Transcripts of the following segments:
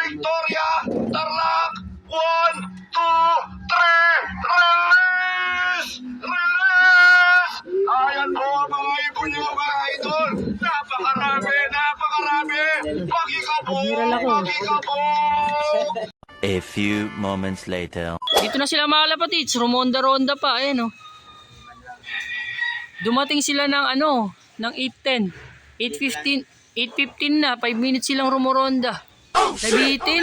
Victoria, Tarlac, 1, 2, 3, release! Release! Ayan po ang mga ibon niyo mga idol. Napakarami, napakarami. Pakikabog! A few moments later. Dito na sila mga kalapatids, rumonda-ronda pa, ayan o. Dumating sila ng ng 8:10. 8:15 na, 5 minutes silang rumoronda. Nabitin.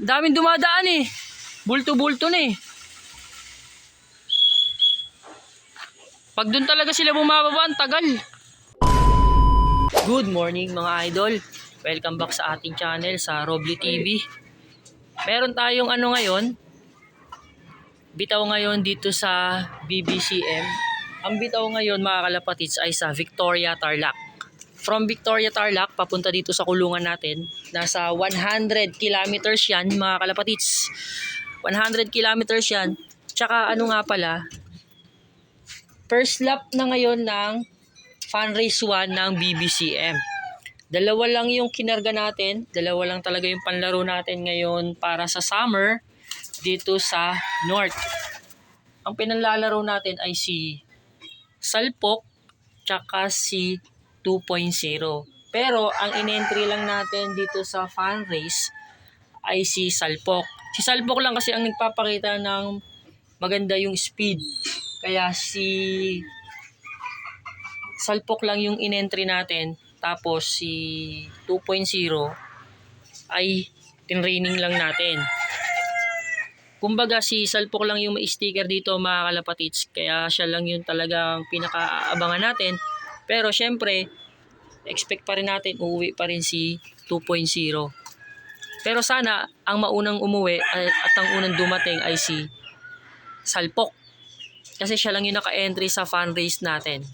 Daming dumadaan eh. Bulto-bulto na eh. Pag doon talaga sila bumababa, ang tagal. Good morning mga idol. Welcome back sa ating channel sa Robley TV. Meron tayong ngayon. Bitaw ngayon dito sa BBCM. Ang bitaw ngayon mga kalapatids ay sa Victoria, Tarlac. From Victoria, Tarlac papunta dito sa kulungan natin. Nasa 100 kilometers yan mga kalapatids. 100 kilometers yan. Tsaka nga pala, first lap na ngayon ng Funrace 1 ng BBCM. Dalawa lang yung kinarga natin. Dalawa lang talaga yung panlaro natin ngayon para sa summer dito sa North. Ang pinanlalaro natin ay si Salpok tsaka si 2.0. Pero ang in-entry lang natin dito sa Funrace ay si Salpok. Si Salpok lang kasi ang nagpapakita ng maganda yung speed. Kaya si Salpok lang yung in-entry natin. Tapos si 2.0 ay tinraining lang natin. Kumbaga si Salpok lang yung may sticker dito mga kalapatids. Kaya siya lang yung talagang pinakaabangan natin. Pero syempre, expect pa rin natin uuwi pa rin si 2.0. Pero sana ang maunang umuwi at ang unang dumating ay si Salpok. Kasi siya lang yung naka-entry sa Funrace natin.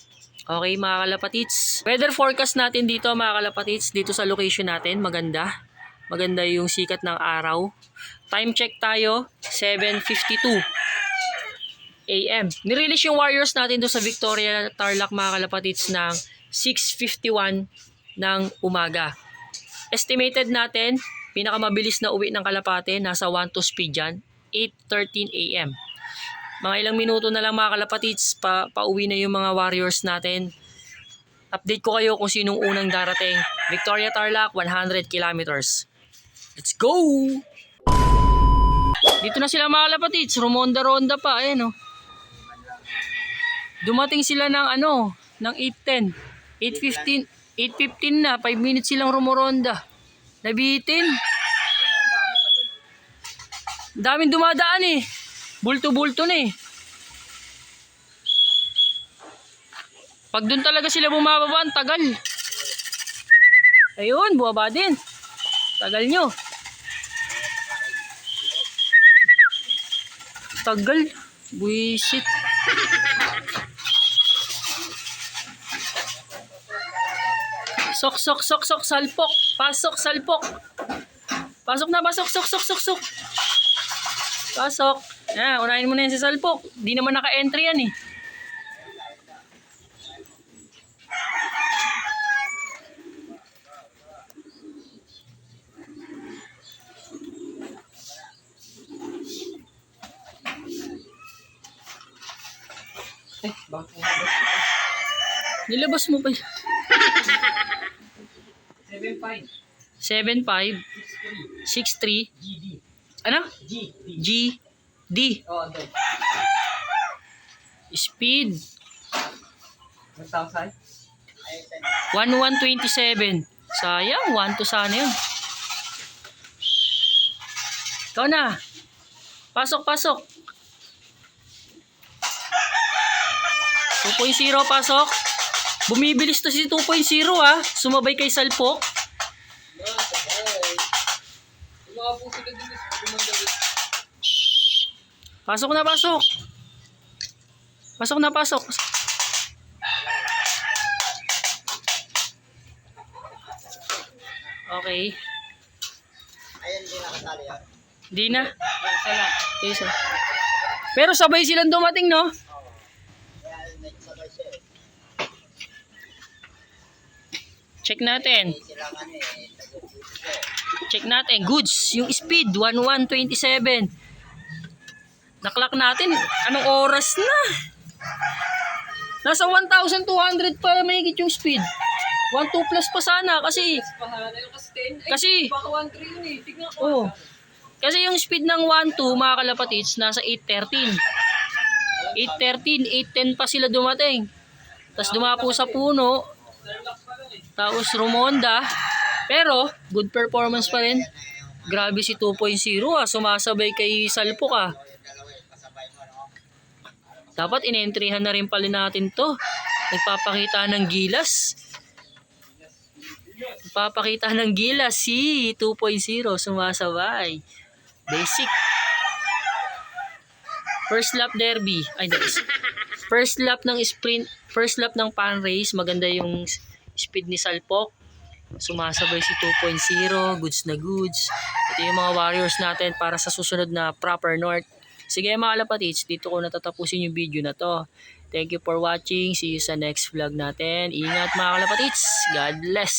Okay mga kalapatids. Weather forecast natin dito mga kalapatids. Dito sa location natin. Maganda. Maganda yung sikat ng araw. Time check tayo. 7:52 AM. Nirelease yung Warriors natin doon sa Victoria, Tarlac mga kalapatids ng 6:51 ng umaga. Estimated natin, pinakamabilis na uwi ng Kalapate. Nasa 1-2 speed dyan. 8:13 AM. Mga ilang minuto na lang mga kalapatids, pauwi na yung mga Warriors natin. Update ko kayo kung sinong unang darating. Victoria, Tarlac, 100 kilometers. Let's go! Dito na sila mga kalapatids, rumonda-ronda pa, ayan o. Dumating sila ng ng 8:10. 8:15 na, 5 minutes silang rumoronda. Nabitin. Daming dumadaan eh. Bulto-bulto na eh. Pag doon talaga sila bumababa, ang tagal. Ayun, bumaba din. Tagal nyo. Tagal. Buisit. Sok, salpok. Pasok, salpok. Pasok na, pasok, sok. Pasok. Unahin mo na yan si Salpok. Di naman naka-entry yan eh. Bakit? Nilabas mo pa. 7.5. 7.5. 6.3. GD. Ano? G. D. Oh, doon. Speed. Magtawsay? 1:1:27. Sayang, 1 to sana yun. Ikaw na. Pasok. 2.0 pasok. Bumibilis to si 2.0 ah. Sumabay kay Salpok. Pasok na. Okay. Ayun, hindi nakatali yan. Di na. Isa lang. Isa. Pero sabay silang dumating, no? Kaya may sabay siya eh. Check natin. Silang ano eh. Check natin. Goods. Yung speed, 1127. Naklock natin. Anong oras na? Nasa 1,200 pa mahigit yung speed. 1.2 plus pa sana kasi oh. Kasi yung speed ng 1.2 mga kalapatids nasa 813. 810 pa sila dumating. Tapos dumapo sa puno. Tapos rumonda. Pero good performance pa rin. Grabe si 2.0 sumasabay kay Salpo ka. Dapat inentryhan na rin pala natin to. Nagpapakita ng gilas. Nagpapakita ng gilas si 2.0 sumasabay. Basic. First lap derby. Ay, first lap ng sprint. First lap ng pan race. Maganda yung speed ni Salpok. Sumasabay si 2.0. Goods na goods. Ito yung mga warriors natin para sa susunod na proper north. Sige mga kalapatids, dito ko natatapusin yung video na to. Thank you for watching. See you sa next vlog natin. Ingat mga kalapatids. God bless.